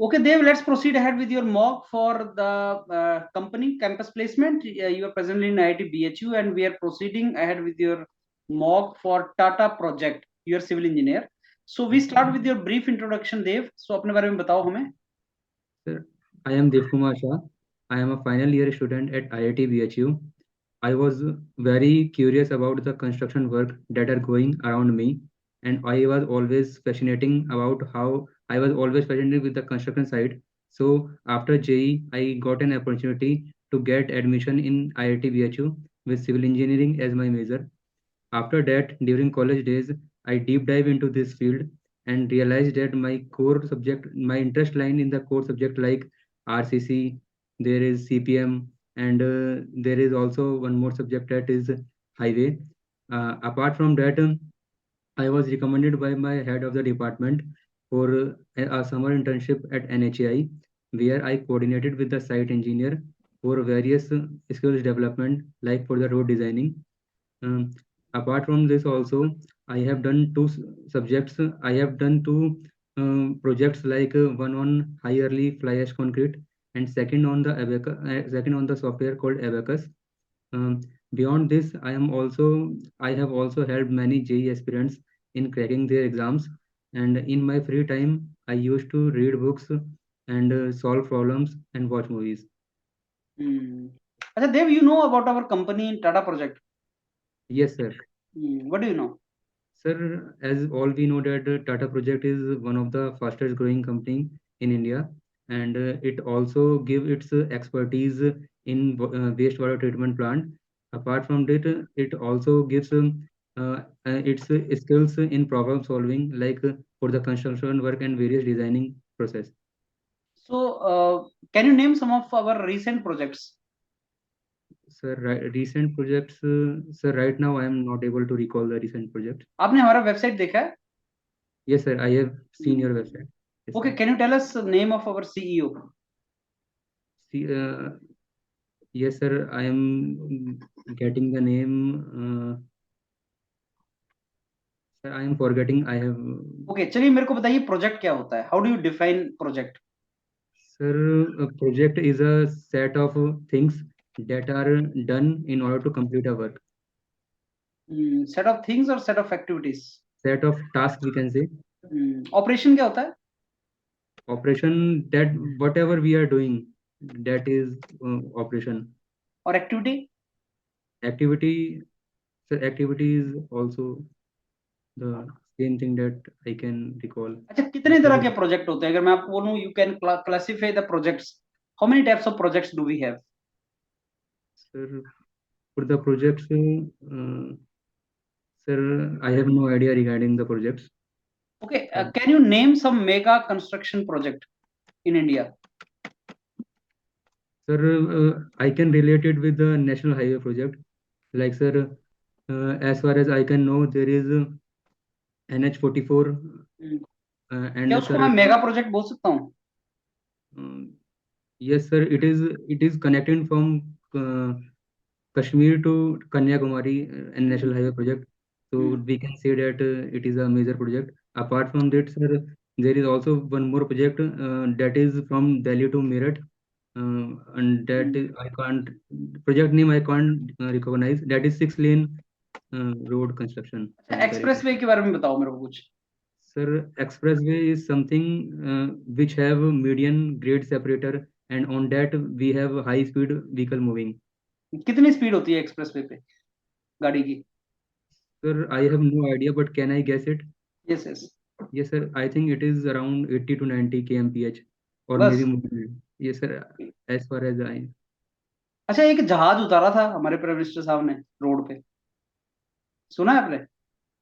Okay, Dev, let's proceed ahead with your mock for the company campus placement. You are presently in IIT BHU, and we are proceeding ahead with your mock for Tata project. You are civil engineer. So we start with your brief introduction, Dev. So अपने बारे में बताओ हमें. Sir, I am Dev Kumar Shah. I am a final year student at IIT BHU. I was very curious about the construction work that are going around me, and I was always fascinating about how I was always fascinated with the construction side. So after JE, I got an opportunity to get admission in IIT BHU with civil engineering as my major. After that, during college days, I deep dive into this field and realized that my core subject, my interest line in the core subject like RCC, there is CPM, and there is also one more subject that is highway. Apart from that, I was recommended by my head of the department for a summer internship at NHAI, where I coordinated with the site engineer for various skills development, like for the road designing. um, Apart from this, also I have done two subjects. I have done two projects, like one on high early fly ash concrete, and second on the second on the software called Abacus. Um, Beyond this, I have also helped many JEE aspirants in cracking their exams. And in my free time, I used to read books and solve problems and watch movies. अच्छा Dev, you know about our company in Tata project. Yes, sir. What do you know? Sir, as all we know that Tata Project is one of the fastest growing company in India, and it also give its expertise in wastewater treatment plant. Apart from that, it also gives its skills in problem solving, like for the construction work and various designing process. So can you name some of our recent projects? Sir, recent projects, sir, right now I am not able to recall the recent project. आपने हमारा website देखा है? Yes, sir, I have seen your website. Yes, Okay, sir. can you tell us the name of our CEO? See, yes, sir, I am getting the name. Sir, I am forgetting. I have. Okay, चलिए मेरे को बताइए project क्या होता है. How do you define project? Sir, a project is a set of things that are done in order to complete a work. Set of things or set of activities? Set of tasks, we can say. Operation क्या होता है? Operation, that whatever we are doing, that is operation. और activity? Activity, sir, activity is also the same thing that I can recall. अच्छा, कितने तरह के project होते हैं? अगर मैं आपको बोलूं, you can classify the projects. How many types of projects do we have? Sir, for the projects, sir, I have no idea regarding the projects. Okay, can you name some mega construction project in India? Sir, I can relate it with the National Highway project. Like, sir, as far as I can know, there is NH44, क्या and उसको sir, मैं mega project बोल सकता हूँ? yes, sir, it is connecting from Kashmir to Kanyakumari and National Highway project. So we can say that it is a major project. Apart from that, sir, there is also one more project that is from Delhi to Meerut, and that is, I can't project name I can't recognize. That is 6 lane road construction. Expressway के बारे में बताओ मेरे को कुछ. Sir, expressway is something which have median grade separator, and on that we have high speed vehicle moving. कितनी speed होती है एक्सप्रेसवे पे गाड़ी की? Sir, I have no idea, but can I guess it? Yes, yes. Yes, sir. I think it is around 80 to 90 kmph, or बस. maybe more. Yes, sir. As far as I. अच्छा, एक जहाज उतारा था हमारे प्राइम मिनिस्टर साहब ने road पे, सुना है आपने?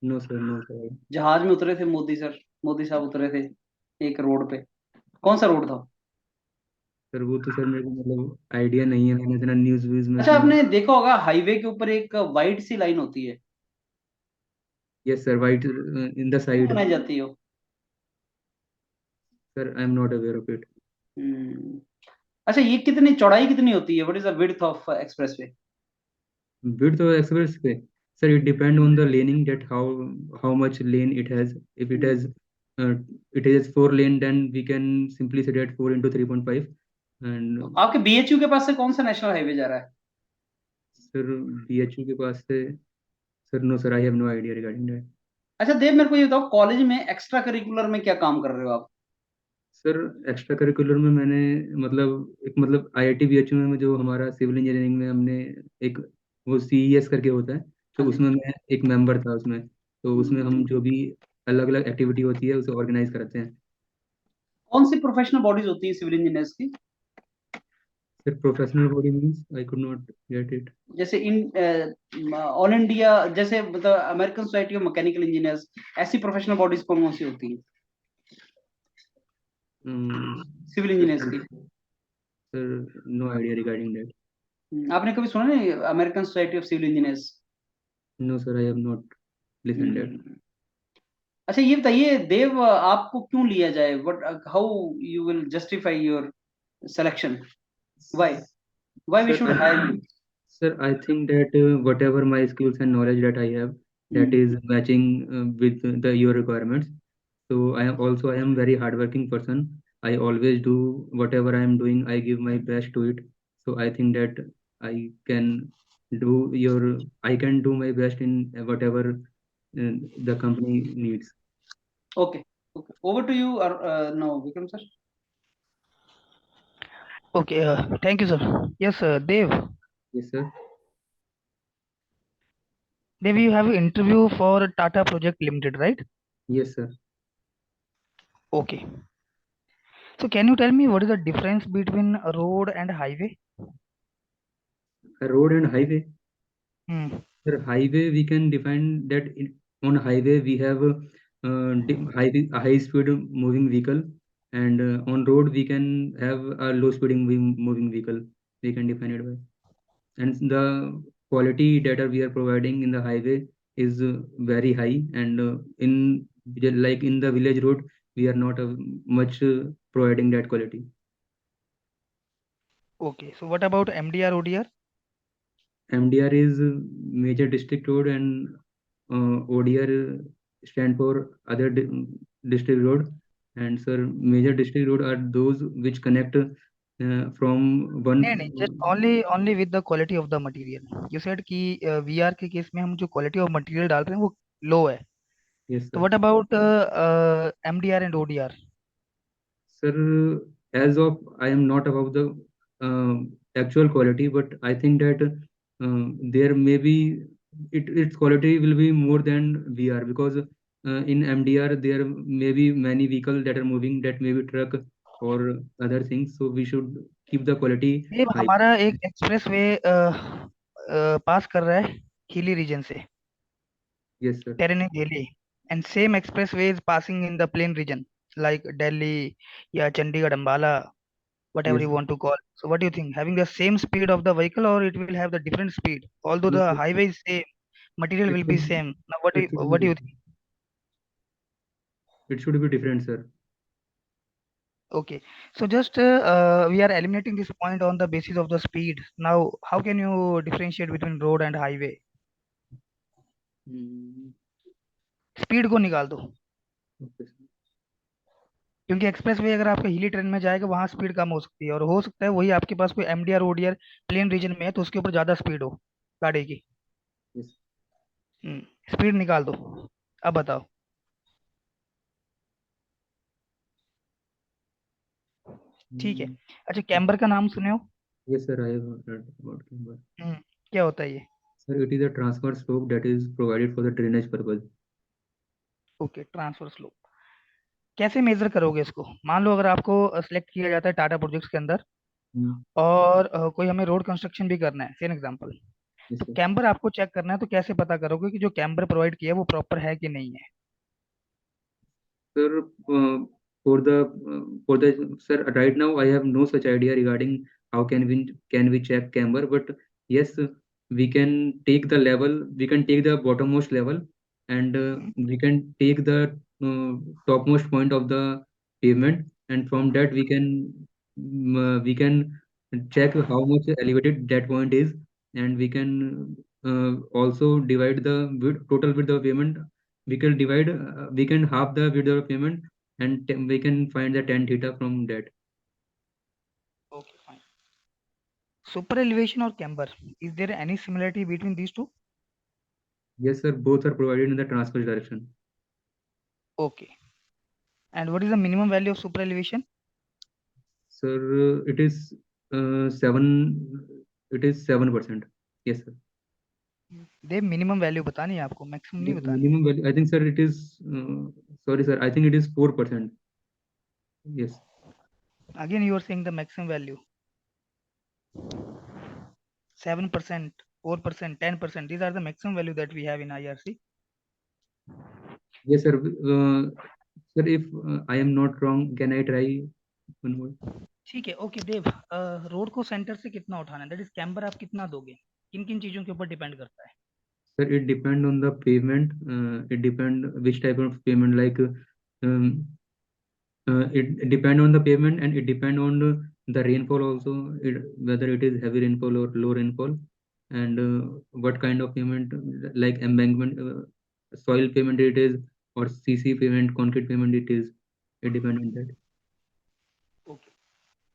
No, sir. No, sir. जहाज में उतरे थे मोदी सर, मोदी साहब उतरे थे एक रोड पे. कौन सा रोड था? सर वो तो सर मेरे को मतलब आइडिया नहीं है, मैंने इतना न्यूज व्यूज में अच्छा, इतना. आपने देखा होगा हाईवे के ऊपर एक वाइट सी लाइन होती है. Yes, sir. White in the क्यों side. बनाई जाती है वो? Sir, I am not aware of it. अच्छा, ये कितनी चौड़ाई कितनी होती है? What is the width of expressway? Width of expressway. Sir, it depend on the laning, that how much lane it has. If it has it is 4 lane, then we can simply say that 4 into 3.5. And आपके BHU के पास से कौन सा national highway जा रहा है? sir, BHU के पास से, sir, no sir, I have no idea regarding that. अच्छा देव, मेरे को ये बताओ, कॉलेज में एक्स्ट्रा करिकुलर में क्या काम कर रहे हो आप? सर एक्स्ट्रा करिकुलर में मैंने मतलब IIT BHU में जो हमारा सिविल इंजीनियरिंग में हमने एक वो CES करके होता है, तो हाँ जी। उसमें मैं एक मेंबर था उसमें, तो उसमें हम जो भी अलग अलग एक्टिविटी होती है उसे ऑर्गेनाइज करते हैं। कौन सी प्रोफेशनल बॉडीज होती है सिविल इंजीनियर्स की? Sir professional body means I could not get it. जैसे इन ऑल इंडिया, जैसे मतलब American society of mechanical engineers, ऐसी प्रोफेशनल बॉडीज कौन कौन सी होती है सिविल इंजीनियर्स की? Sir no idea regarding that. आपने कभी सुना नहीं American society of civil engineers? No sir, I have not listen that. अच्छा ये बताइए देव, आपको क्यों लिया जाए? What, how you will justify your selection? Why why we sir should hire you? Sir, I think that whatever my skills and knowledge that I have, that is matching with your requirements. So I am very hardworking person. I always do whatever I am doing. I give my best to it. So I think that I can I can do my best in whatever the company needs. Okay, okay. Over to you, or no, Vikram sir. Okay, thank you, sir. Yes, Dev. Yes, sir. Dev, you have an interview for Tata Project Limited, right? Yes, sir. Okay. So can you tell me what is the difference between a road and highway? A road and highway. Sir, highway we can define that on highway we have a high speed moving vehicle, and on road we can have a low speeding moving vehicle. We can define it by, and the quality data we are providing in the highway is very high, and in like in the village road we are not much providing that quality. Okay, so what about MDR ODR? MDR is major district road, and ODR stand for other district road. And sir, major district road are those which connect from one. नहीं, just only with the quality of the material. You said कि VR के case में हम जो quality of material डाल रहे हैं वो low है. Yes, So sir. what about MDR and ODR? Sir, as of I am not about the actual quality, but I think that there may be its quality will be more than VR, because in MDR there may be many vehicles that are moving, that may be truck or other things, so we should keep the quality ये high. हमारा एक express way पास कर रहा है hilly region से. Yes, sir. Terrain in Delhi, and same expressway is passing in the plain region like Delhi, yeah, Chandigarh, Ambala, whatever Yes, you want to call. So what do you think? Having the same speed of the vehicle, or it will have the different speed? Although no, the sir. highway is same, material It will be should, same. Now it should what be do you different. think? It should be different, sir. Okay, so just we are eliminating this point on the basis of the speed. Now, how can you differentiate between road and highway? Speed को निकाल दो, Okay, sir. क्योंकि express way अगर आपका हिली train में जाएगा वहां स्पीड कम हो सकती है, और हो सकता है वही आपके पास कोई MDR ODR प्लेन रीजन में है तो उसके ऊपर ज्यादा स्पीड हो गाड़ी की. Yes. स्पीड निकाल दो. अब बताओ. ठीक है. अच्छा, कैम्बर का नाम सुने हो? Yes, sir, I have heard about camber. क्या होता है ये? Sir, it is a transfer slope that is provided for the drainage purpose. Okay, transfer slope. कैसे मेजर करोगे इसको? मान लो अगर आपको सिलेक्ट किया जाता है टाटा प्रोजेक्ट्स के अंदर, और कोई हमें रोड कंस्ट्रक्शन भी करना है, फॉर एग्जांपल, Yes, तो sir. कैम्बर आपको चेक करना है, तो कैसे पता करोगे कि जो कैम्बर प्रोवाइड किया है वो प्रॉपर है कि नहीं है? Sir, for the sir, right now I have no such idea regarding how can we check camber, but yes, we can take the level, we can take the bottommost level, and we can take the topmost point of the pavement, and from that we can check how much elevated that point is, and we can also divide the total width of pavement we can divide, we can half the withdrawal payment, and we can find the tan theta from that. Okay, fine. Superelevation or camber, is there any similarity between these two? Yes, sir. Both are provided in the transverse direction. Okay. And what is the minimum value of superelevation? Sir, it is 7. It is 7%. Yes, sir. They minimum value बतानी है आपको, maximum नहीं बतानी। Minimum value, I think, sir, it is, sorry, sir, I think it is 4%. Yes. Again, you are saying the maximum value. 7%, 4%, 10%. These are the maximum value that we have in IRC. Yes, sir. Sir, if I am not wrong, can I try one more? ठीक है, okay देव, road को centre से कितना उठाना है, that is camber आप कितना दोगे, किन किन चीजों के ऊपर डिपेंड करता है? Sir, it depend on the pavement. It depend which type of pavement. Like it depend on the pavement, and it depend on the rainfall also. Whether it is heavy rainfall or low rainfall, and what kind of pavement, like embankment, soil pavement it is, or CC pavement, concrete pavement it is. It depend on that. Okay.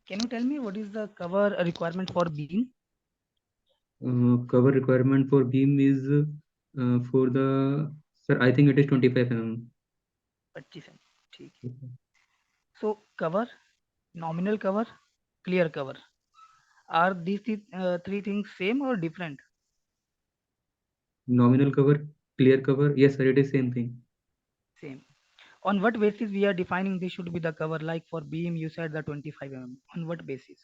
Can you tell me what is the cover requirement for beam? Cover requirement for beam is for the, sir, I think it is 25 mm. 25 mm, ठीक है. So cover, nominal cover, clear cover, are these three things same or different? Nominal cover, clear cover, yes sir, it is same thing. Same. On what basis we are defining this should be the cover? Like for beam you said the 25 mm, on what basis?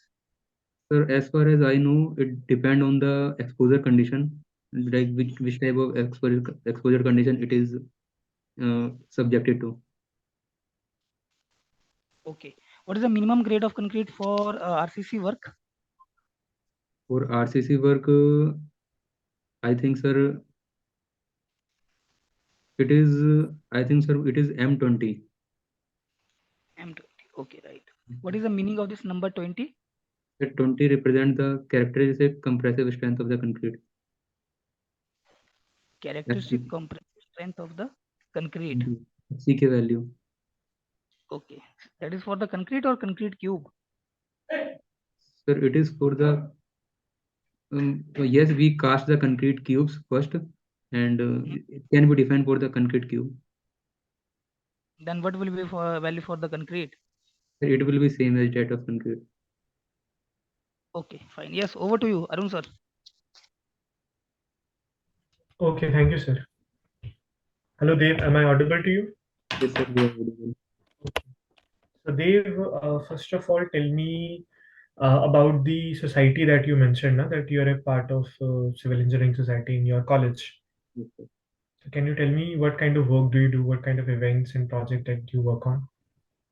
Sir, as far as I know, it depend on the exposure condition, like which type of exposure condition it is subjected to. Okay. What is the minimum grade of concrete for RCC work? For RCC work, I think, sir, it is, I think, sir, it is M20. M20. Okay, right. What is the meaning of this number 20? That 20 represent the characteristic compressive strength of the concrete. Characteristic compressive strength of the concrete. CK value. Okay. That is for the concrete or concrete cube? Sir, it is for the, yes, we cast the concrete cubes first, and it can be defined for the concrete cube. Then what will be for value for the concrete? It will be same as that of concrete. Okay, fine. Yes, over to you, Arun sir. Okay, thank you, sir. Hello, Dev. Am I audible to you? Yes, sir, we are audible. So, Dev, first of all, tell me about the society that you mentioned, that you are a part of civil engineering society in your college. Yes, sir. So, can you tell me what kind of work do you do? What kind of events and project that you work on?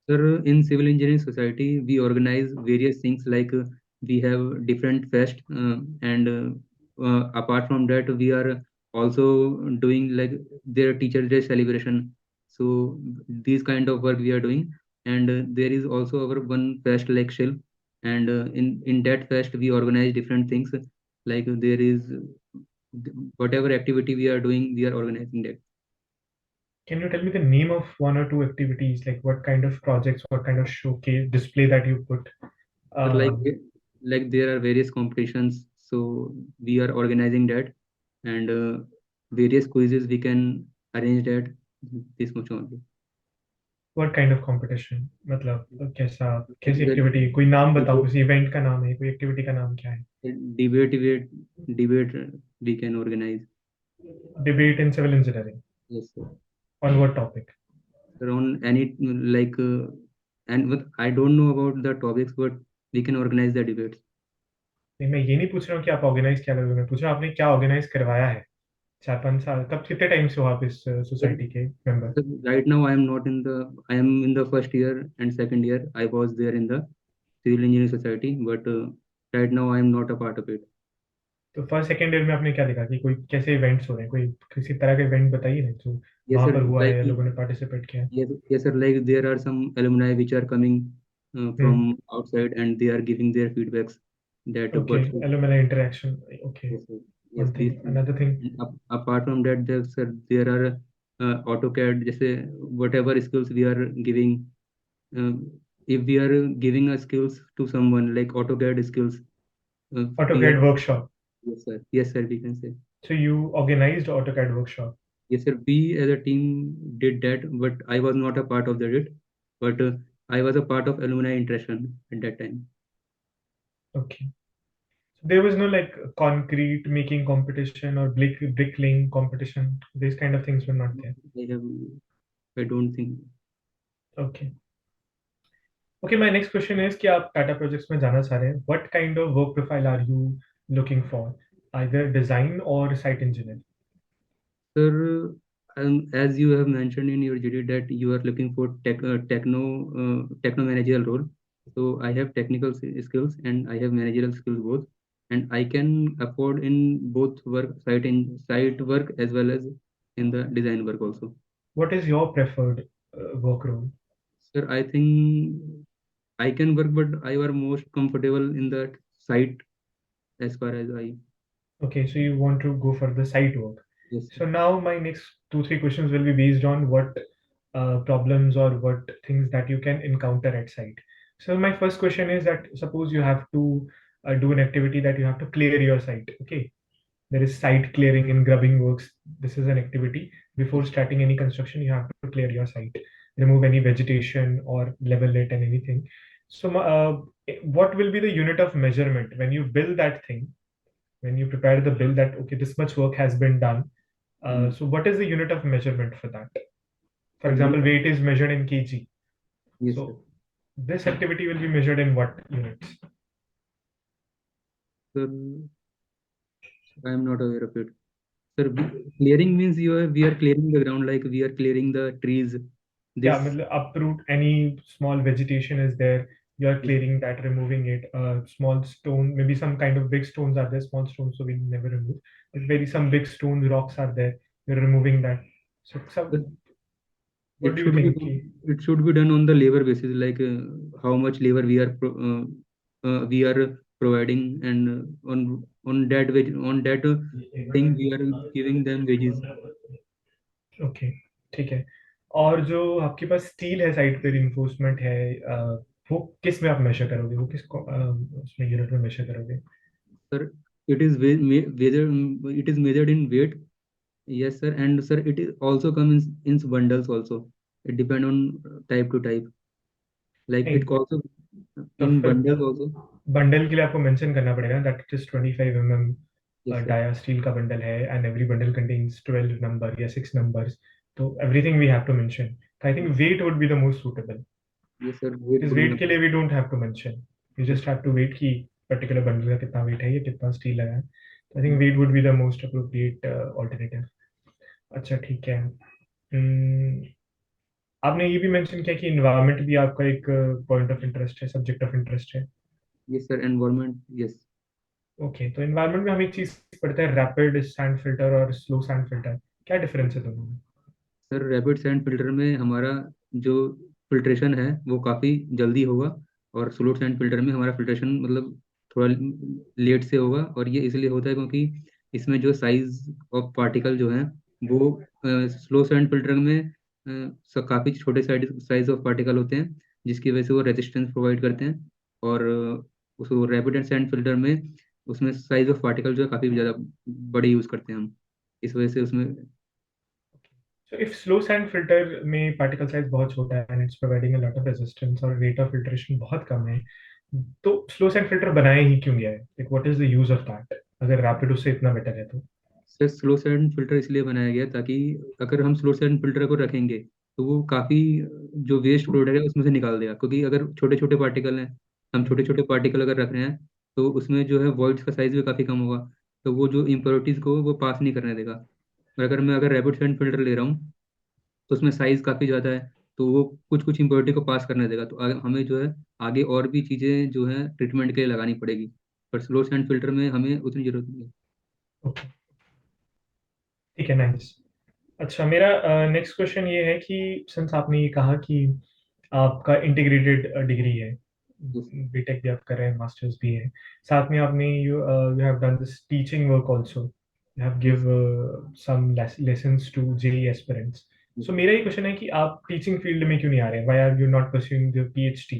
Sir, in civil engineering society, we organize various things, like we have different fest, and apart from that, we are also doing like their Teachers' Day celebration. So these kind of work we are doing, and there is also our one fest like Shilp, and in that fest we organize different things, like there is whatever activity we are doing, we are organizing that. Can you tell me the name of one or two activities, like what kind of projects, what kind of showcase display that you put? But like there are various competitions, so we are organizing that, and various quizzes we can arrange that. This much only. What kind of competition? मतलब कैसी The activity? कोई नाम बताओ, किसी event का नाम है, कोई एक्टिविटी का नाम क्या है? debate we can organize. Debate in civil engineering. Yes, sir. On what topic? Around any like and but I don't know about the topics, but we can organize the debates. नहीं, मैं ये नहीं पूछ रहा हूँ कि आप ऑर्गेनाइज क्या करोगे, मैं पूछ रहा हूँ आपने क्या ऑर्गेनाइज करवाया है 4-5 साल, कब कितने टाइम से हो आप इस सोसाइटी के member? So right now I am in the first year and second year. I was there in the civil engineering society, but right now I am not a part of it. तो first second year में आपने क्या देखा कि कोई कैसे events हो रहे हैं, कोई किसी तरह का इवेंट बताइए ना जो Yes, वहां sir, पर हुआ है या like लोगों ने पार्टिसिपेट किया है? yes, sir, like there are some alumni which are coming from outside, and they are giving their feedbacks that Okay, alumni interaction. Okay. Yes, sir. One Yes, thing. these Another thing. apart from that, there are AutoCAD, जैसे whatever skills we are giving, if we are giving a skills to someone like AutoCAD skills, AutoCAD here, workshop. yes sir, we can say. So you organized AutoCAD workshop. Yes sir, we as a team did that, but I was not a part of it, but I was a part of alumni interaction at that time. Okay. So there was no like concrete making competition or bricklaying competition. These kind of things were not there. I don't think. Okay. Okay, my next question is कि आप Tata projects में जाना चाह रहे हैं, what kind of work profile are you looking for, either design or site engineer? Sir, as you have mentioned in your GD that you are looking for techno managerial role. So I have technical skills and I have managerial skills both, and I can afford in both work, site work as well as in the design work also. What is your preferred work role? Sir, I think I can work, but I were most comfortable in that site as far as I. Okay, so you want to go for the site work. Yes. So now my next 2-3 questions will be based on what problems or what things that you can encounter at site. So my first question is that suppose you have to do an activity that you have to clear your site. Okay, there is site clearing and grubbing works. This is an activity. Before starting any construction, you have to clear your site, remove any vegetation or level it and anything. So what will be the unit of measurement when you build that thing? When you prepare the bill that okay, this much work has been done, so what is the unit of measurement for that? For example, weight is measured in kg. Yes, So sir. this activity will be measured in what units? Sir, I am not aware of it. Sir, clearing means we are clearing the ground, like we are clearing the trees. Yeah, uproot any small vegetation is there, you are clearing that, removing it. Small stone, maybe some kind of big stones are there, small stones, so we never remove. But maybe some big stones, rocks are there, you're removing that. So what do you think? It should be done on the labor basis, like how much labor we are providing, and on that thing we are giving them wages. Okay, ठीक है. और जो आपके पास steel है side पे, reinforcement है, वो किस में आप मेजर करोगे, वो किसको उसमें यूनिट में मेजर करोगे? Sir, it is measured in weight. Yes sir, and sir it is also comes in bundles also. It depend on type to type, like it also in bundles also. Bundle के लिए आपको mention करना पड़ेगा that it is 25 mm dia steel का bundle है, and every bundle contains 12 number या 6 numbers, तो everything we have to mention. I think weight would be the most suitable. Yes sir, इस वेट के लिए we don't have to mention, you just have to weight की particular bundle का कितना weight है, ये कितना स्टील लगा है. I think weight would be the most appropriate alternative. अच्छा ठीक है. आपने ये भी मेंशन किया कि एनवायरनमेंट भी आपका एक पॉइंट ऑफ इंटरेस्ट है, सब्जेक्ट ऑफ इंटरेस्ट है. Yes sir, environment, yes. Okay, तो एनवायरनमेंट में हम एक चीज पढ़ते हैं, रैपिड सैंड फिल्टर और स्लो सैंड फिल्टर. क्या डिफरेंस है दोनों में? सर, रैपिड सैंड फिल्टर में हमारा जो फिल्ट्रेशन है वो काफ़ी जल्दी होगा, और स्लो सैंड फिल्टर में हमारा फिल्ट्रेशन मतलब थोड़ा लेट से होगा. और ये इसलिए होता है क्योंकि इसमें जो साइज ऑफ पार्टिकल जो है वो स्लो सैंड फिल्टर में काफ़ी छोटे साइज ऑफ पार्टिकल होते हैं, जिसकी वजह से वो रेजिस्टेंस प्रोवाइड करते हैं. और उस रैपिड एंड सैंड फिल्टर में उसमें साइज ऑफ पार्टिकल जो है काफ़ी ज़्यादा बड़ी यूज़ करते हैं हम, इस वजह से उसमें. So if slow sand filter में particle size बहुत छोटा है and it's providing a lot of resistance और rate of filtration बहुत कम है, तो slow sand filter बनाया ही क्यों गया है? Like what is the use of that? अगर rapid उससे इतना better है तो? सर, स्लो सैंड फिल्टर इसलिए बनाया गया ताकि अगर हम स्लो सैंड फिल्टर को रखेंगे तो वो काफ़ी जो वेस्ट प्रोडक्ट है उसमें से निकाल देगा, क्योंकि अगर छोटे छोटे पार्टिकल हैं, हम छोटे छोटे पार्टिकल अगर रख रहे हैं तो उसमें जो है वॉइड्स का साइज भी काफ़ी कम होगा, तो वो जो इम्प्योरिटीज़ को वो पास नहीं करने देगा. और अगर रैपिड सैंड फिल्टर ले रहा हूँ तो उसमें साइज काफ़ी ज़्यादा है, तो वो कुछ कुछ इम्प्योरिटी को पास करने देगा, तो हमें जो है आगे और भी चीज़ें जो है ट्रीटमेंट के लिए लगानी पड़ेगी, पर स्लो सैंड फिल्टर में हमें उतनी ज़रूरत नहीं है. Okay. ठीक है, नाइस. अच्छा, मेरा नेक्स्ट क्वेश्चन ये है कि सिंस आपने ये कहा कि आपका इंटीग्रेटेड डिग्री है, बीटेक भी आप कर रहे हैं, मास्टर्स भी है, साथ में आपने you have done this teaching work also, you have give some lessons to JEE aspirants. So मेरा ये क्वेश्चन है कि आप टीचिंग फील्ड में क्यों नहीं आ रहे? Why are you not pursuing the PhD?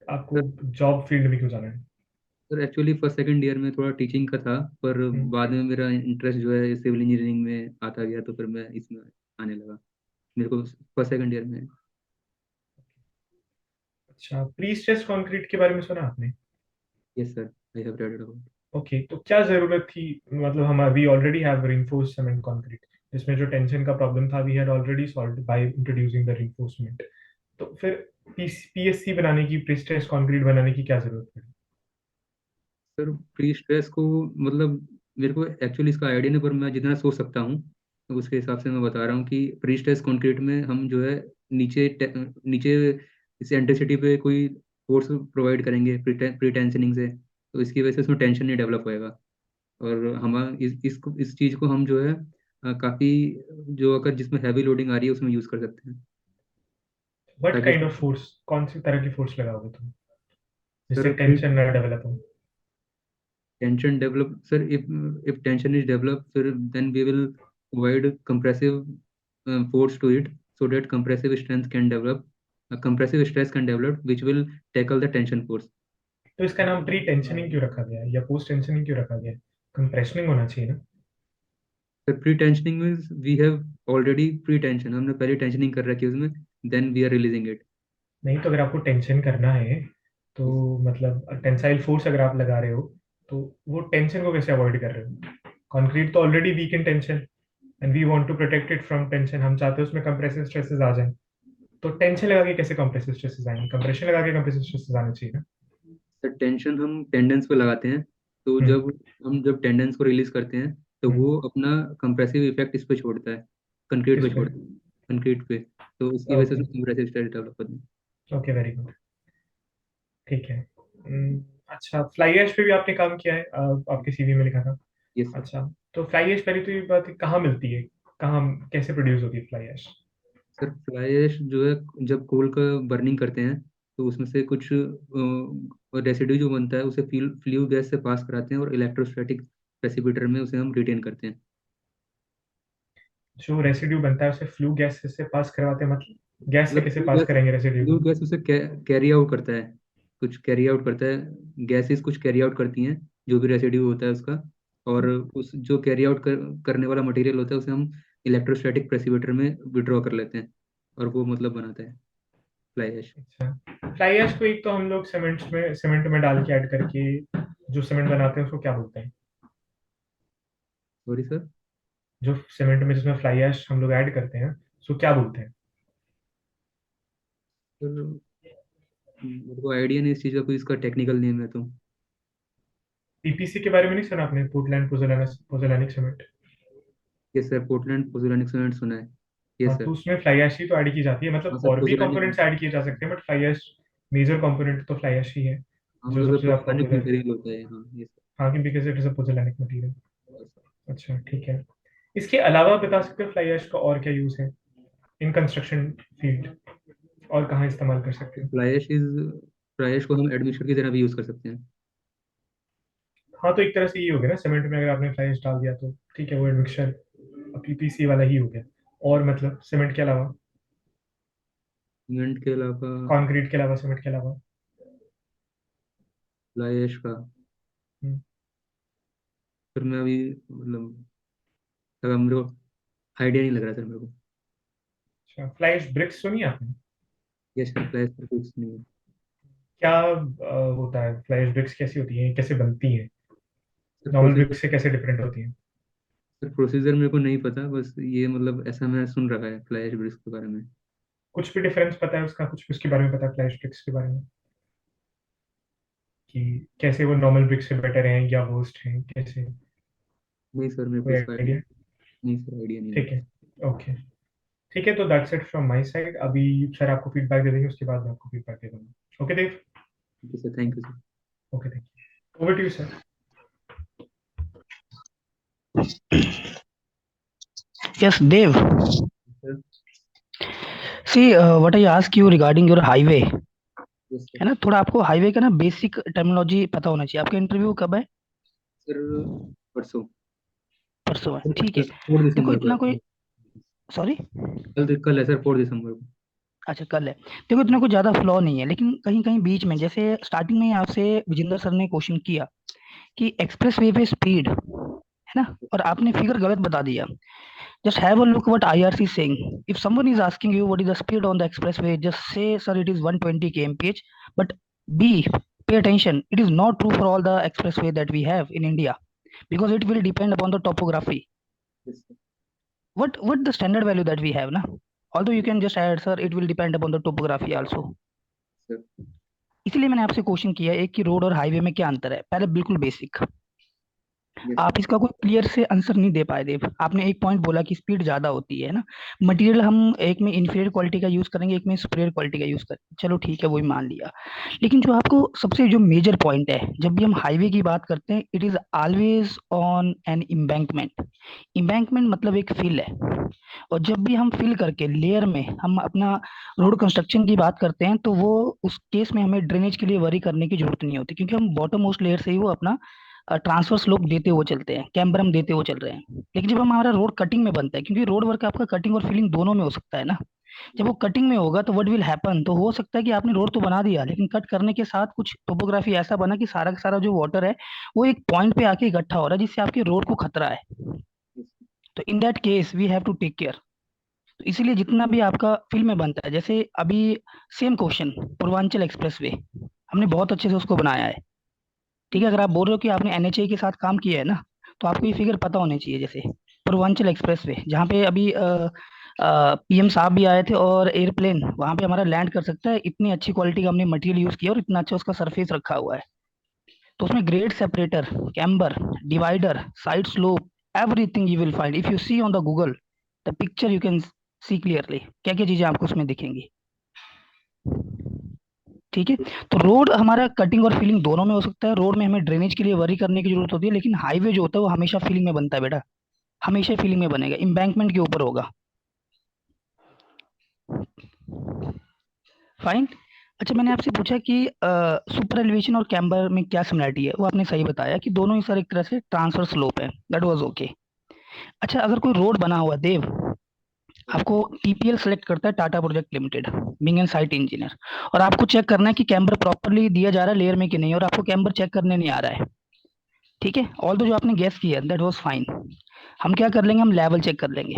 आपको जॉब फील्ड में क्यों जाना है? Sir actually first second year में थोड़ा टीचिंग का था, पर बाद में मेरा इंटरेस्ट जो है सिविल इंजीनियरिंग में आता गया, तो फिर मैं इसमें आने लगा। मेरे को फर्स्ट सेकंड ईयर में। अच्छा, प्री स्ट्रेस कंक्रीट के बारे में सुना आपने? Yes sir, I have read about. Okay, तो क्या जरूरत थी? मतलब हम we already have reinforced cement concrete, जिसमें जो टेंशन का प्रॉब्लम था we had already solved by introducing the reinforcement. तो फिर पीएससी बनाने की, प्री स्ट्रेस कंक्रीट बनाने की क्या जरूरत पड़ी? सर प्री स्ट्रेस को मतलब मेरे को एक्चुअली इसका आइडिया नहीं, पर मैं जितना सोच सकता हूँ तो उसके हिसाब से मैं बता रहा हूँ कि प्री स्ट्रेस कंक्रीट में हम जो है नीचे इसेंट्रिसिटी पे कोई फोर्स प्रोवाइड करेंगे प्री टेंशनिंग से, तो इसकी वजह से उसमें टेंशन नहीं डेवलप होएगा। और हम इस चीज़ को हम जो है काफ़ी जो अगर जिसमें हैवी लोडिंग आ रही है उसमें यूज़ कर सकते हैं। व्हाट ताकि काइंड ऑफ फोर्स, कौन सी तरह की फोर्स लगाओगे तुम जिससे सर टेंशन ना डेवलप हो? tension develop, sir, if tension is developed, sir, then we will provide compressive force to it, so that compressive strength can develop, compressive stress can develop, which will tackle the tension force. तो इसका नाम pre tensioning क्यों रखा गया या post tensioning क्यों रखा गया? कंप्रेशनिंग होना चाहिए ना? The pre-tensioning means we have already pre-tension, हमने पहले tensioning कर रखी है उसमें, then we are releasing it. नहीं, तो अगर आपको टेंशन करना है तो मतलब टेंसाइल फोर्स अगर आप लगा रहे हो तो वो टेंशन को कैसे अवॉइड कर रहे हो? कंक्रीट तो already weak in tension and we want to protect it from tension. हम चाहते हैं उसमें कंप्रेसिव स्ट्रेसेस आ जाएं, तो टेंशन लगा के कैसे कंप्रेसिव स्ट्रेसेस आएंगे? कंप्रेशन लगा के कंप्रेसिव स्ट्रेसेस आने चाहिए ना? सर टेंशन हम टेंडेंस पे लगाते हैं, तो जब टेंडेंस को रिलीज करते हैं तो वो अपना कंप्रेसिव इफेक्ट इस पे छोड़ता है, कंक्रीट पे छोड़ता है, कंक्रीट पे, तो इसकी वजह से कंप्रेसिव स्ट्रेस डेवलप होता है। ओके, वेरी गुड, ठीक है। अच्छा, फ्लाई ऐश पे भी आपने काम किया है, आपके सीवी में लिखा था। यस। अच्छा, तो फ्लाई ऐश पहले तो ये बात है, कहाँ मिलती है, कहाँ कैसे प्रोड्यूस होती है fly ash? Sir fly ash जो है जब कोल का बर्निंग करते हैं तो उसमें से कुछ रेसिड्यू जो बनता है उसे फ्लू गैस से पास कराते हैं और इलेक्ट्रोस्टैटिक प्रेसिपिटेटर में उसे हम रिटेन करते हैं। जो रेसिड्यू बनता है उसे फ्लू गैस से पास करवाते हैं? मतलब गैस से कैसे पास करेंगे रेसिड्यू फ्लू को? गैस उसे कैरी आउट करता है, कुछ कैरी आउट करता है, गैसेस कुछ कैरी आउट करती हैं जो भी रेसिड्यू होता है उसका, और उस जो कैरी आउट करने वाला मटेरियल होता है उसे हम इलेक्ट्रोस्टैटिक प्रेसिपिटेटर में विड्रॉ कर लेते हैं, और वो मतलब बनाता है फ्लाई ऐश। अच्छा, फ्लाई ऐश को एक तो हम लोग सीमेंट में डाल के ऐड करके जो सीमेंट बनाते हैं उसको क्या बोलते हैं? Sorry sir. जो सीमेंट में जिसमें फ्लाई ऐश हम लोग ऐड करते हैं उसको क्या बोलते हैं? मेरे को आइडिया नहीं इस चीज़ का, कोई इसका टेक्निकल नेम है तो। पीपीसी के बारे में नहीं सुना आपने? Portland pozzolanic cement. Yes sir, Portland pozzolanic cement सुना है। यस हाँ, सर। तो उसमें फ्लाई ऐश ही तो ऐड की जाती है, मतलब सर, और भी पोज़ोलानिक कंपोनेंट्स ऐड किए जा सकते हैं, but fly ash major component तो फ्लाई ऐश ही है जो सबसे ज्यादा पोज़ोलानिक पॉपुलर है। मटेरियल होता है, हाँ यस हाँ, कि because it is a pozzolanic material. Sir. अच्छा, ठीक है। इसके अलावा बता सकते हो फ्लाई ऐश का और क्या यूज है इन कंस्ट्रक्शन फील्ड, और कहाँ इस्तेमाल कर सकते हो? फ्लाई ऐश को हम एडमिक्सचर की तरह भी यूज़ कर सकते हैं। हाँ, तो एक तरह से ये हो गया ना, सीमेंट में अगर आपने फ्लाई ऐश डाल दिया तो ठीक है, वो मिक्सचर पीपीसी वाला ही हो गया। और मतलब सीमेंट के अलावा, सीमेंट के अलावा, कंक्रीट के अलावा, सीमेंट के अलावा? फ्लाई ऐश का हम्म, फिर मैं अभी मतलब लगा मेरे को आइडिया नहीं लग रहा सर मेरे को। अच्छा, फ्लाई ऐश ब्रिक्स सुनी है आपने? यस सर, फ्लाई ऐश का कुछ नहीं है। क्या होता है फ्लाई ऐश ब्रिक्स, कैसी होती है, कैसे बनती है, सर नॉर्मल प्रोसीजर ब्रिक्स से कैसे डिफरेंट होती है? सर प्रोसीजर मेरे को नहीं पता, बस ये मतलब ऐसा मैं सुन रखा है फ्लाई ऐश ब्रिक्स के बारे में। कुछ भी डिफरेंस पता है उसका? कुछ भी उसके बारे में पता है फ्लाई ऐश ब्रिक्स के बारे में, कि कैसे वो नॉर्मल ब्रिक्स से बेटर हैं या वर्स्ट हैं, कैसे? नहीं सर, मेरे को कोई इसका आइडिया? नहीं सर, आइडिया नहीं है। ठीक है, ओके, ठीक है, तो that's it from my side. अभी सर आपको फीडबैक दे देंगे, उसके बाद मैं आपको फीडबैक दे दूंगा। Okay Dev? Okay sir, thank you sir. Okay, thank you. Over to you sir. Yes, Dev. Sir See, what I ask you regarding your highway, yes है ना, थोड़ा आपको हाईवे का ना बेसिक टर्मिनोलॉजी पता होना चाहिए। आपका इंटरव्यू कब है? सर परसों। परसों है, ठीक है। 4 देखो दिसंबर इतना को कोई, है। सॉरी, कल है सर, 4 दिसंबर को। अच्छा कल है। देखो इतना कोई ज्यादा फ्लॉ नहीं है, लेकिन कहीं कहीं बीच में, जैसे स्टार्टिंग में ही आपसे विजेंद्र सर ने क्वेश्चन किया कि एक्सप्रेस वे पे स्पीड है ना, और आपने फिगर गलत बता दिया। Just have a look what IRC is saying. If someone is asking you what is the speed on the expressway, just say sir it is 120 kmph. But B, pay attention, it is not true for all the expressway that we have in India, because it will depend upon the topography. Yes, sir. What the standard value that we have na, although you can just add sir it will depend upon the topography also. Sir. इसलिए मैंने आपसे question किया एक कि road और highway में क्या अंतर है, पहले बिल्कुल बेसिक। Yes, आप इसका कोई क्लियर से आंसर नहीं दे पाए देव। आपने एक पॉइंट बोला कि स्पीड ज्यादा होती है ना, मटेरियल हम एक में इंफीरियर क्वालिटी का यूज करेंगे, एक में सुपीरियर क्वालिटी का यूज करेंगे, चलो ठीक है वही मान लिया। लेकिन जो आपको सबसे जो मेजर पॉइंट है, जब भी हम हाईवे की बात करते हैं, it is always on an embankment. Embankment मतलब एक फिल है, और जब भी हम फिल करके लेयर में हम अपना रोड कंस्ट्रक्शन की बात करते हैं, तो वो उस केस में हमें ड्रेनेज के लिए वरी करने की जरूरत नहीं होती, क्योंकि हम बॉटम मोस्ट लेयर से ही वो अपना ट्रांसफर स्लोप देते हुए चलते हैं, कैम्बरम देते हुए चल रहे हैं। लेकिन जब हमारा रोड कटिंग में बनता है, क्योंकि रोड वर्क आपका कटिंग और फिलिंग दोनों में हो सकता है ना, जब वो कटिंग में होगा तो व्हाट विल हैपन, तो हो सकता है कि आपने रोड तो बना दिया, लेकिन कट करने के साथ कुछ टोपोग्राफी ऐसा बना कि सारा का सारा जो वाटर है वो एक पॉइंट पे आके इकट्ठा हो रहा है, जिससे आपके रोड को खतरा है। तो in that case we have to take care. तो इसीलिए जितना भी आपका फिल में बनता है, जैसे अभी सेम क्वेश्चन पूर्वांचल एक्सप्रेसवे, हमने बहुत अच्छे से उसको बनाया है, ठीक है। अगर आप बोल रहे हो कि आपने NHAI के साथ काम किया है ना, तो आपको ये फिगर पता होनी चाहिए। जैसे पूर्वांचल एक्सप्रेसवे, जहाँ पे अभी PM साहब भी आए थे, और एयरप्लेन वहाँ पे हमारा लैंड कर सकता है, इतनी अच्छी क्वालिटी का हमने मटेरियल यूज किया और इतना अच्छा उसका सरफेस रखा हुआ है। तो उसमें grade separator, camber, divider, side slope, everything you will find if you see on the Google the picture, you can see clearly क्या क्या चीजें आपको उसमें दिखेंगी, ठीक है। तो रोड हमारा कटिंग और फिलिंग दोनों में हो सकता है। रोड में हमें ड्रेनेज के लिए वरी करने की जरूरत होती है, लेकिन हाईवे जो होता है वो हमेशा फिलिंग में बनता है बेटा, हमेशा फिलिंग में बनेगा, इम्बैंकमेंट के ऊपर होगा। फाइन। अच्छा, मैंने आपसे पूछा कि सुपर एलिवेशन और कैम्बर में क्या सिमिलरिटी है, वो आपने सही बताया कि दोनों ही सर एक तरह से ट्रांसफर स्लोप है, दैट वाज ओके। अच्छा, अगर कोई रोड बना हुआ देव, आपको TPL सेलेक्ट करता है, Tata project limited, being an site engineer, और आपको चेक करना है कि कैम्बर प्रॉपरली दिया जा रहा है लेयर में कि नहीं, और आपको कैम्बर चेक करने नहीं आ रहा है, ठीक है। ऑल जो आपने गैस किया दैट वाज फाइन। हम क्या कर लेंगे, हम लेवल चेक कर लेंगे,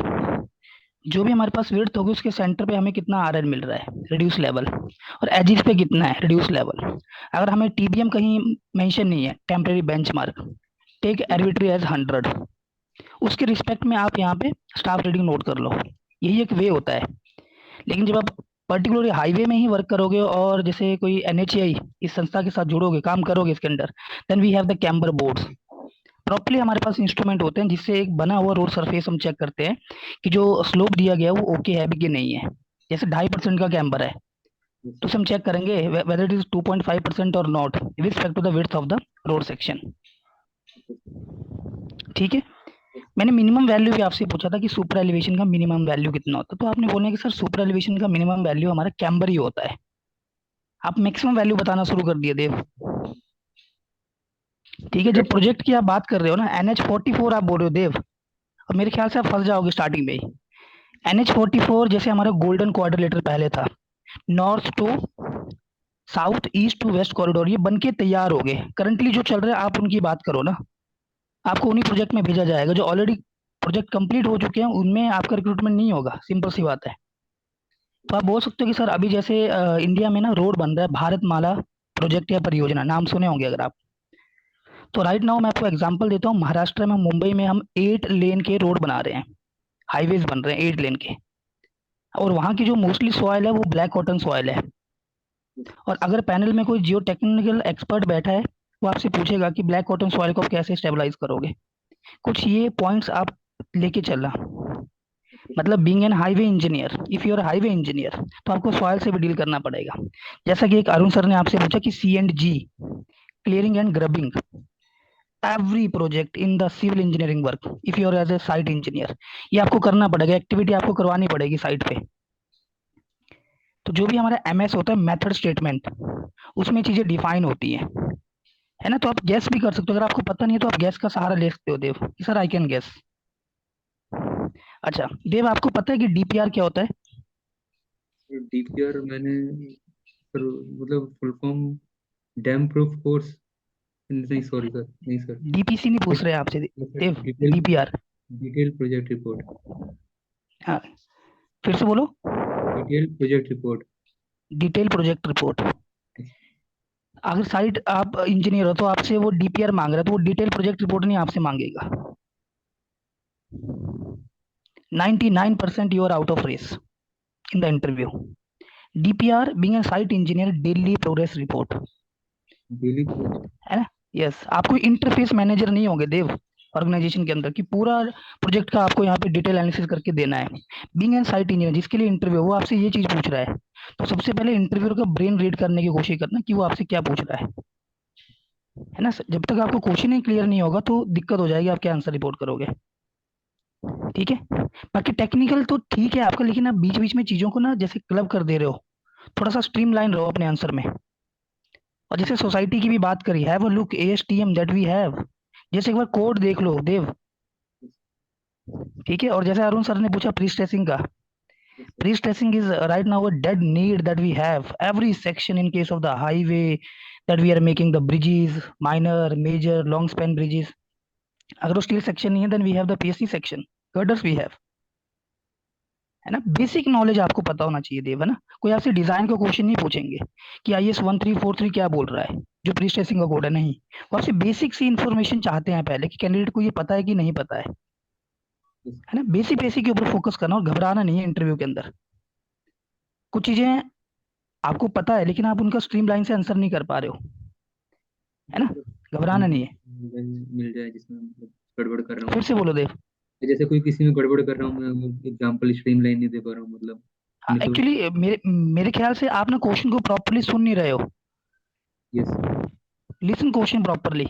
जो भी हमारे पास विड्थ होगी उसके सेंटर पे हमें कितना RR मिल रहा है, रिड्यूस लेवल, और एजिस पे कितना है, रिड्यूस लेवल। अगर हमें TBM कहीं मेंशन नहीं है, temporary benchmark, take arbitrary as 100, उसके रिस्पेक्ट में आप यहाँ पे स्टाफ रीडिंग नोट कर लो, यही एक वे होता है। लेकिन जब आप पर्टिकुलरली हाईवे में ही वर्क करोगे, और जैसे कोई NHAI इस संस्था के साथ जुड़ोगे, काम करोगे इसके अंदर, then we have the camber boards. Properly हमारे पास इंस्ट्रूमेंट होते हैं जिससे एक बना हुआ रोड सरफेस हम चेक करते हैं कि जो स्लोप दिया गया है वो ओके है भी कि नहीं है। जैसे 2.5% का कैम्बर है, तो हम चेक करेंगे वेदर इट इज 2.5% और not with respect to the width of the road section, ठीक है। मैंने मिनिमम वैल्यू भी आपसे पूछा था कि सुपर एलिवेशन का मिनिमम वैल्यू कितना होता है, तो आपने बोला कि सर सुपर एलिवेशन का मिनिमम वैल्यू हमारा कैम्बर ही होता है। आप मैक्सिमम वैल्यू बताना शुरू कर दिए देव, ठीक है। जब प्रोजेक्ट की आप बात कर रहे हो ना, NH44 आप बोल रहे हो देव, और मेरे ख्याल से आप फंस जाओगे स्टार्टिंग में ही। NH44 जैसे हमारा गोल्डन क्वाड्रिलेटरल पहले था, north to south, east to west corridor, ये बन के तैयार हो गए। करंटली जो चल रहा है आप उनकी बात करो ना, आपको उन्हीं प्रोजेक्ट में भेजा जाएगा। जो ऑलरेडी प्रोजेक्ट कंप्लीट हो चुके हैं उनमें आपका रिक्रूटमेंट नहीं होगा, सिंपल सी बात है। तो आप बोल सकते हो कि सर अभी जैसे इंडिया में ना रोड बन रहा है, भारतमाला प्रोजेक्ट या परियोजना, नाम सुने होंगे अगर आप। तो राइट नाउ मैं आपको एग्जांपल देता हूँ, महाराष्ट्र में, मुंबई में हम 8 लेन के रोड बना रहे हैं, हाईवेज बन रहे हैं 8 लेन के, और वहाँ की जो मोस्टली सॉइल है वो ब्लैक कॉटन सॉइल है। और अगर पैनल में कोई जियो टेक्निकल एक्सपर्ट बैठा है, वो आपसे पूछेगा कि ब्लैक कॉटन सॉइल को आप कैसे स्टेबलाइज करोगे। कुछ ये पॉइंट्स आप लेके चलना, मतलब being an highway engineer, if you are highway engineer, तो आपको सॉइल से भी डील करना पड़ेगा। जैसा कि एक अरुण सर ने आपसे पूछा कि C&G, clearing and grubbing, every project in the civil engineering work, if you are as a site engineer, ये आपको करना पड़ेगा, एक्टिविटी आपको करवानी पड़ेगी साइट पे। तो जो भी हमारा MS होता है, मेथड स्टेटमेंट, उसमें चीजें डिफाइन होती है ना। तो आप गैस भी कर सकते हो, अगर आपको पता नहीं है तो आप गैस का सहारा ले सकते हो देव, सर आई कैन गैस, अच्छा देव, आपको पता है कि डीपीआर क्या होता है? डीपीआर मैंने सर मतलब full form damp proof course, नहीं सॉरी सर, नहीं सर। डीपीसी नहीं पूछ रहे आपसे Dev, detail DPR. Detail project report. हाँ, फिर से बोलो। Detail project report. Detail project report. अगर साइट आप इंजीनियर हो तो आपसे वो डीपीआर मांग रहा है, तो वो डिटेल प्रोजेक्ट रिपोर्ट नहीं आपसे मांगेगा। 99% you are out of race in the interview. DPR being a site engineer daily progress report, daily project. है ना? यस, आप कोई इंटरफेस मैनेजर नहीं होंगे देव ऑर्गेनाइजेशन के अंदर कि पूरा प्रोजेक्ट का आपको यहाँ पे डिटेल एनालिसिस करके देना है। बीइंग एन साइट इंजीनियर जिसके लिए इंटरव्यू, वो आपसे ये चीज पूछ रहा है, तो सबसे पहले इंटरव्यूअर का ब्रेन रीड करने की कोशिश करना कि वो आपसे क्या पूछ रहा है ना? जब तक आपको क्वेश्चन ही क्लियर नहीं होगा तो दिक्कत हो जाएगी, आप क्या आंसर रिपोर्ट करोगे। ठीक है, बाकी टेक्निकल तो ठीक है आपका, लेकिन आप बीच बीच में चीजों को ना जैसे क्लब कर दे रहे हो, थोड़ा सा स्ट्रीमलाइन रहो अपने आंसर में। और जैसे सोसाइटी की भी बात करी, have a look ASTM that we have, जैसे एक बार कोड देख लो देव। ठीक है, और जैसे अरुण सर ने पूछा प्री स्ट्रेसिंग का, prestressing is right now a dead need that we have every section in case of the highway that we are making the bridges, minor major long span bridges. अगर वो steel section नहीं है then we have the PSC section, girders we have, है ना? Basic knowledge आपको पता होना चाहिए देव, है ना? कोई आपसे डिजाइन का क्वेश्चन नहीं पूछेंगे कि IS 1343 क्या बोल रहा है, जो प्री स्ट्रेसिंग का कोड है, नहीं। वो आपसे बेसिक सी इन्फॉर्मेशन चाहते हैं पहले कि कैंडिडेट को ये पता है कि नहीं पता है ना? बेसिक बेसिक के ऊपर फोकस करना और घबराना नहीं है इंटरव्यू के अंदर। कुछ चीजें आपको पता है लेकिन आप उनका स्ट्रीम लाइन से आंसर नहीं कर पा रहे हो, है ना? घबराना नहीं है। मिल जाए जिसमें मतलब गड़बड़ कर रहा फिर हूँ, से बोलो देव। जैसे कोई किसी में गड़बड़ कर रहा हूँ मैं, एग्जांपल स्ट्रीमलाइन नहीं दे पा रहा हूँ मतलब हाँ, उन्हें तो। एक्चुअली मेरे मेरे ख्याल से आप ना क्वेश्चन को प्रॉपरली सुन नहीं रहे हो। यस। लिसन क्वेश्चन प्रॉपरली,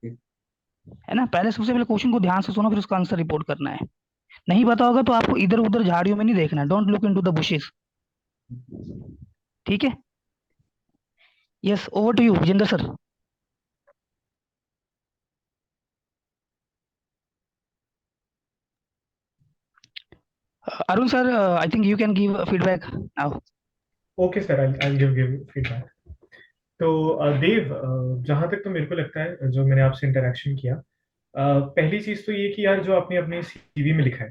है ना? पहले सबसे पहले क्वेश्चन को ध्यान से सुनो, फिर उसका आंसर रिपोर्ट करना है। नहीं पता होगा तो आपको इधर उधर झाड़ियों में नहीं देखना, don't look into the bushes. ठीक है, yes, over to you Vijendra sir. Arun sir, I think you can give feedback now. Okay, sir, I'll give feedback. तो देव, जहां तक तो मेरे को लगता है जो मैंने आपसे इंटरेक्शन किया, पहली चीज तो ये कि यार जो आपने अपने सीवी में लिखा है,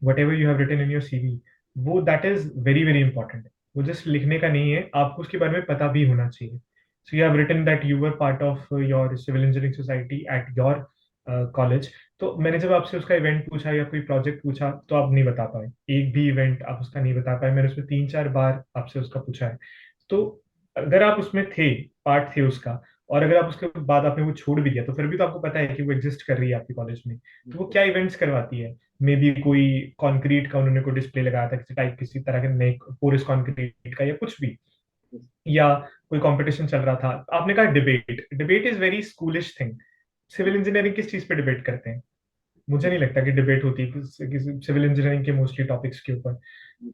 whatever you have written in your CV, वो that is very very important. वो जस्ट लिखने का नहीं है, आपको उसके बारे में पता भी होना चाहिए। So you have written that you were part of your civil engineering society at your college. तो मैंने जब आपसे उसका इवेंट पूछा या कोई प्रोजेक्ट पूछा तो आप नहीं बता पाए, एक भी इवेंट आप उसका नहीं बता पाए। मैंने उसमें 3-4 बार आपसे उसका पूछा है। तो अगर आप उसमें थे, पार्ट थे उसका, और अगर आप उसके बाद आपने वो छोड़ भी दिया, तो फिर भी तो आपको पता है कि वो एग्जिस्ट कर रही है आपके कॉलेज में। तो वो क्या इवेंट्स करवाती है? मे बी कोई कंक्रीट का उन्होंने कोई डिस्प्ले लगाया था, किसी टाइप किसी तरह के नए पोरस कंक्रीट का, या कुछ भी, या कोई कंपटीशन चल रहा था। आपने कहा debate, debate is very schoolish thing. Civil engineering किस चीज पे डिबेट करते हैं? मुझे नहीं लगता कि डिबेट होती है किसी सिविल इंजीनियरिंग के मोस्टली टॉपिक्स के ऊपर।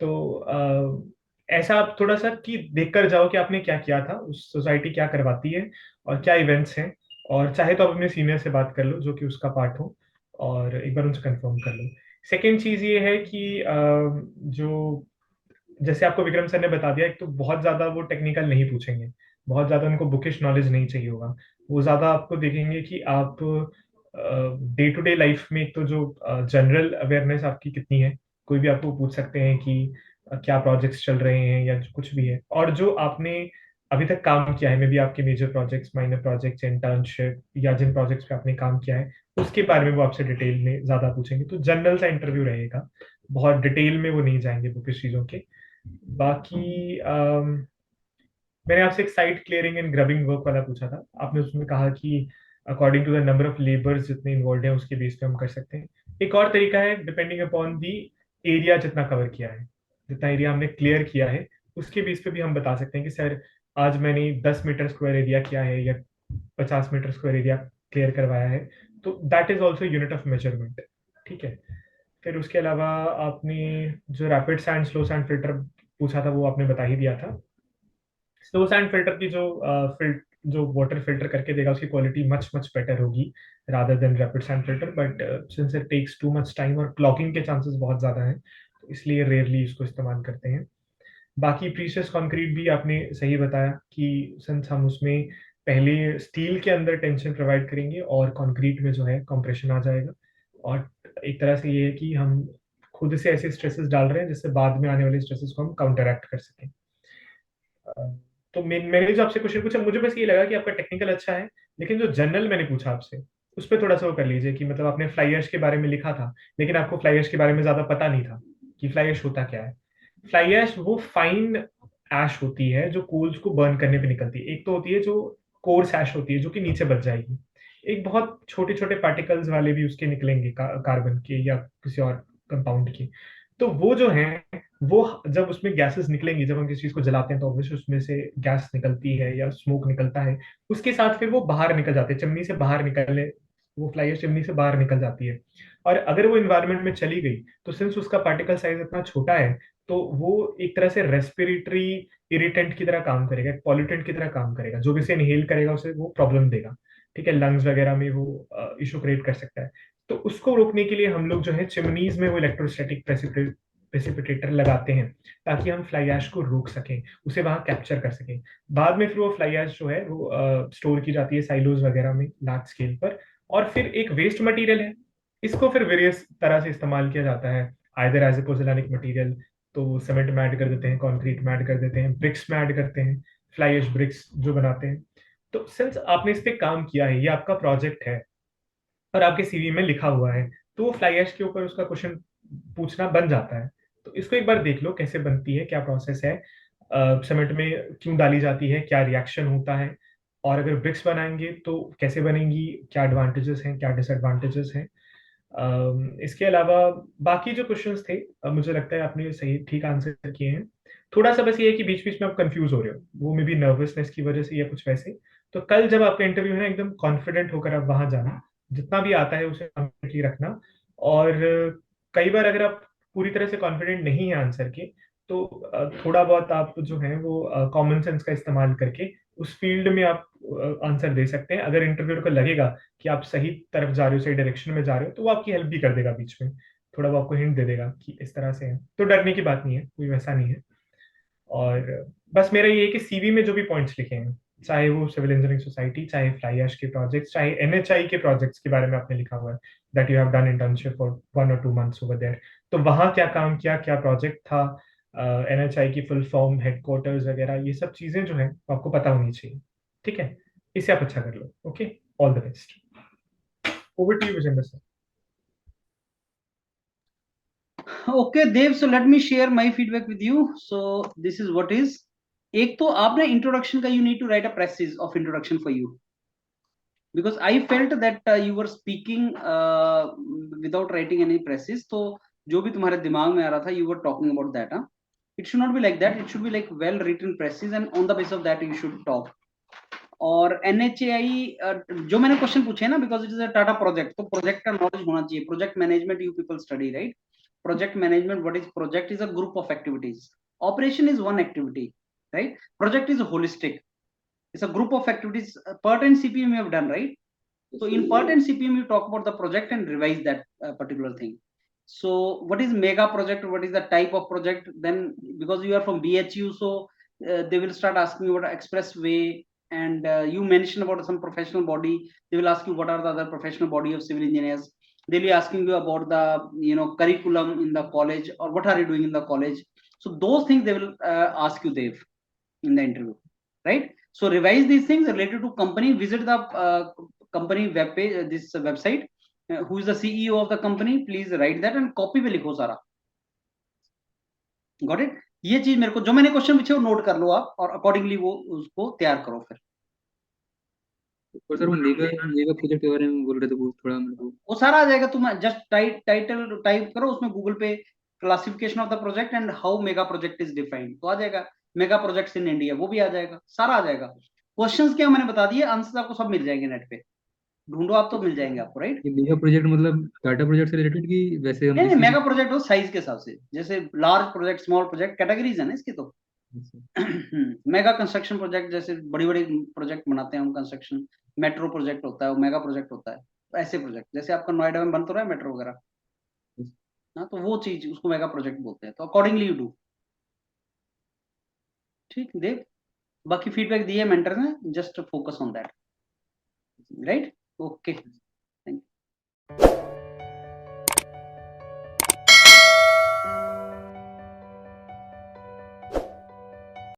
तो ऐसा आप थोड़ा सा कि देख कर जाओ कि आपने क्या किया था, उस सोसाइटी क्या करवाती है और क्या इवेंट्स हैं। और चाहे तो आप अपने सीनियर से बात कर लो जो कि उसका पार्ट हो, और एक बार उनसे कंफर्म कर लो। सेकेंड चीज ये है कि जो जैसे आपको विक्रम सर ने बता दिया, एक तो बहुत ज्यादा वो टेक्निकल नहीं पूछेंगे, बहुत ज्यादा उनको बुकिश नॉलेज नहीं चाहिए होगा। वो ज्यादा आपको देखेंगे कि आप डे टू डे लाइफ में एक तो जो जनरल अवेयरनेस आपकी कितनी है। कोई भी आपको पूछ सकते हैं कि क्या प्रोजेक्ट्स चल रहे हैं या कुछ भी है, और जो आपने अभी तक काम किया है, मे बी आपके major projects, minor projects, internship, या जिन प्रोजेक्ट्स पे आपने काम किया है, उसके बारे में वो आपसे डिटेल में ज्यादा पूछेंगे। तो जनरल सा इंटरव्यू रहेगा, बहुत डिटेल में वो नहीं जाएंगे बुकिश चीजों के। बाकी मैंने आपसे एक site clearing and grubbing work वाला पूछा था। आपने उसमें कहा कि according to the number of labours जितने इन्वॉल्व हैं उसके बेस पे हम कर सकते हैं। एक और तरीका है, डिपेंडिंग अपॉन दी एरिया जितना कवर किया है, जितना एरिया हमने क्लियर किया है, उसके बेस पे भी हम बता सकते हैं कि सर आज मैंने 10 मीटर स्क्वायर एरिया किया है या 50 मीटर स्क्वायर एरिया क्लियर करवाया है। तो that is also unit of measurement. ठीक है। फिर उसके अलावा आपने जो rapid sand slow sand filter पूछा था वो आपने बता ही दिया था। स्लो सैंड फिल्टर की जो जो वाटर फिल्टर करके देगा उसकी क्वालिटी मच बेटर होगी rather than rapid sand filter, but since it takes too much time और क्लॉकिंग के चांसेस बहुत ज्यादा हैं, तो इसलिए रेयरली इसको इस्तेमाल करते हैं। बाकी प्रीशियस कंक्रीट भी आपने सही बताया कि सिंस हम उसमें पहले स्टील के अंदर टेंशन प्रोवाइड करेंगे और कंक्रीट में जो है कंप्रेशन आ जाएगा, और एक तरह से ये है कि हम खुद से ऐसे स्ट्रेसेस डाल रहे हैं जिससे बाद में आने वाले स्ट्रेसेस को हम काउंटरएक्ट कर सकें। तो मैंने जो आपसे क्वेश्चन पूछा, मुझे बस ये लगा कि आपका टेक्निकल अच्छा है, लेकिन जो जनरल मैंने पूछा आपसे उस पर थोड़ा सा वो कर लीजिए कि मतलब आपने फ्लाई ऐश के बारे में लिखा था, लेकिन आपको फ्लाई ऐश के बारे में ज्यादा पता नहीं था कि फ्लाई ऐश होता क्या है। फ्लाई ऐश वो फाइन ऐश होती है जो कोल्स को बर्न करने पे निकलती है। एक तो होती है जो कोर्स ऐश होती है जो कि नीचे बच जाएगी, एक बहुत छोटे छोटे पार्टिकल्स वाले भी उसके निकलेंगे कार्बन के या किसी और कंपाउंड के। तो वो जो है वो जब उसमें गैसेस निकलेंगी, जब हम किसी चीज को जलाते हैं तो ऑब्वियसली उसमें से गैस निकलती है या स्मोक निकलता है, उसके साथ फिर वो बाहर निकल जाते हैं, चिमनी से बाहर निकलने, वो फ्लाई ऐश चिमनी से बाहर निकल जाती है। और अगर वो इन्वायरमेंट में चली गई तो सिंस उसका पार्टिकल साइज इतना छोटा है तो वो एक तरह से रेस्पिरेटरी इरिटेंट की तरह काम करेगा, एक पॉल्यूटेंट की तरह काम करेगा, जो भी इसे इनहेल करेगा उसे वो प्रॉब्लम देगा। ठीक है, लंग्स वगैरह में वो इशू क्रिएट कर सकता है। तो उसको रोकने के लिए हम लोग जो है चिमनीज में वो इलेक्ट्रोस्टैटिक प्रेसिपिटेटर लगाते हैं ताकि हम फ्लाई ऐश को रोक सकें, उसे वहां कैप्चर कर सकें। बाद में फिर वो फ्लाई ऐश जो है वो स्टोर की जाती है साइलोज वगैरह में लार्ज स्केल पर, और फिर एक वेस्ट मटेरियल है, इसको फिर वेरियस तरह से इस्तेमाल किया जाता है, आइदर एज ए पोजेलानिक मटेरियल, तो सीमेंट में ऐड कर देते हैं, कंक्रीट में ऐड कर देते हैं, ब्रिक्स में ऐड करते हैं, फ्लाई ऐश ब्रिक्स जो बनाते हैं। तो सिंस आपने इस पे काम किया है, ये आपका प्रोजेक्ट है और आपके सीवी में लिखा हुआ है, तो वो फ्लाई ऐश के ऊपर उसका क्वेश्चन पूछना बन जाता है। तो इसको एक बार देख लो कैसे बनती है, क्या प्रोसेस है, सीमेंट में क्यों डाली जाती है, क्या रिएक्शन होता है, और अगर ब्रिक्स बनाएंगे तो कैसे बनेंगी, क्या एडवांटेजेस हैं क्या डिसएडवांटेजेस हैं। इसके अलावा बाकी जो क्वेश्चंस थे मुझे लगता है आपने सही ठीक आंसर किए हैं। थोड़ा सा बस ये है कि बीच बीच में आप कंफ्यूज हो रहे हो, वो मे बी नर्वसनेस की वजह से या कुछ वैसे। तो कल जब आपका इंटरव्यू है ना, एकदम कॉन्फिडेंट होकर आप वहां जाना, जितना भी आता है उसे कॉन्फिडेंटली रखना। और कई बार अगर आप पूरी तरह से कॉन्फिडेंट नहीं है आंसर के, तो थोड़ा बहुत आप जो है वो कॉमन सेंस का इस्तेमाल करके उस फील्ड में आप आंसर दे सकते हैं। अगर इंटरव्यूअर को लगेगा कि आप सही तरफ जा रहे हो, सही डायरेक्शन में जा रहे हो, तो वो आपकी हेल्प भी कर देगा बीच में, थोड़ा वो आपको हिंट दे देगा कि इस तरह से है। तो डरने की बात नहीं है, कोई वैसा नहीं है। और बस मेरा ये है कि सीवी में जो भी पॉइंट्स लिखे हैं, चाहे वो सिविल इंजीनियरिंग सोसाइटी, चाहे फ्लाई ऐश के प्रोजेक्ट्स, चाहे एनएचआई के प्रोजेक्ट्स के बारे में आपने लिखा हुआ है that you have done internship for 1 or 2 months over there, तो वहां क्या काम किया, क्या प्रोजेक्ट था, एनएचआई की फुल फॉर्म, हेडक्वार्टर्स वगैरह, ये सब चीजें जो है आपको पता होनी चाहिए। ठीक है, इसे आप अच्छा कर लो। Okay, all the best. Over to you Vijendra sir. Okay, Dev, so let me share my feedback with you. So this is what is, एक तो आपने introduction का you need to write a preface of introduction for you, because I felt that you were speaking without writing any preface. तो जो भी तुम्हारे दिमाग में आ रहा था, you were talking about that, huh? It should not be like that. It should be like well written preface, and on the basis of that you should talk. और NHAI जो मैंने क्वेश्चन पूछे ना, because it is a Tata project, तो project का knowledge होना चाहिए। Project management you people study, right? Project management, what is project? Is a group of activities. Operation is one activity, right? Project is holistic. It's a group of activities. PERT and CPM you have done, right? So in PERT and CPM you talk about the project and revise that particular thing. So what is mega project? What is the type of project? Then because you are from BHU, so they will start asking you about expressway, and you mentioned about some professional body. They will ask you what are the other professional body of civil engineers. They'll be asking you about the curriculum in the college, or what are you doing in the college. So those things they will ask you, Dev, in the interview, right? So revise these things related to company. Visit the company web page, this website. Who is the CEO of the company? Please write that and copy पे लिखो सारा। Got it? ये चीज मेरे को, जो मैंने question पूछे वो नोट कर लो आप, और अकॉर्डिंगली वो उसको तैयार करो फिर। और सर वो मेगा प्रोजेक्ट के बारे में बोल रहे थे, वो थोड़ा मेरे को वो सारा आ जाएगा। तुम जस्ट टाइटल टाइप करो उसमें गूगल पे, classification of the project and how mega project is defined, तो आ जाएगा। मेगा प्रोजेक्ट्स इन इंडिया, वो भी आ जाएगा, सारा आ जाएगा। क्वेश्चंस क्या मैंने बता दिए, आंसर आपको सब मिल जाएंगे नेट पे, ढूंढो आप तो मिल जाएंगे आपको, राइट? ये मेगा प्रोजेक्ट मतलब टाटा प्रोजेक्ट से रिलेटेड कि वैसे हम नहीं, किसी मेगा प्रोजेक्ट हो साइज के हिसाब से, जैसे large project, small project, categories है ना इसकी तो। Yes, sir. Mega construction project, जैसे बड़ी बड़ी प्रोजेक्ट बनाते हैं हम, कंस्ट्रक्शन मेट्रो प्रोजेक्ट होता है, मेगा प्रोजेक्ट होता है, तो ऐसे प्रोजेक्ट जैसे आपका नोएडा में बन तो रहा है मेट्रो वगैरह Yes. ना, तो वो चीज उसको मेगा प्रोजेक्ट बोलते हैं, तो अकॉर्डिंगली यू डू। ठीक, देव, बाकी फीडबैक दिए मेंटर ने, just focus on that, right? Okay, thank you.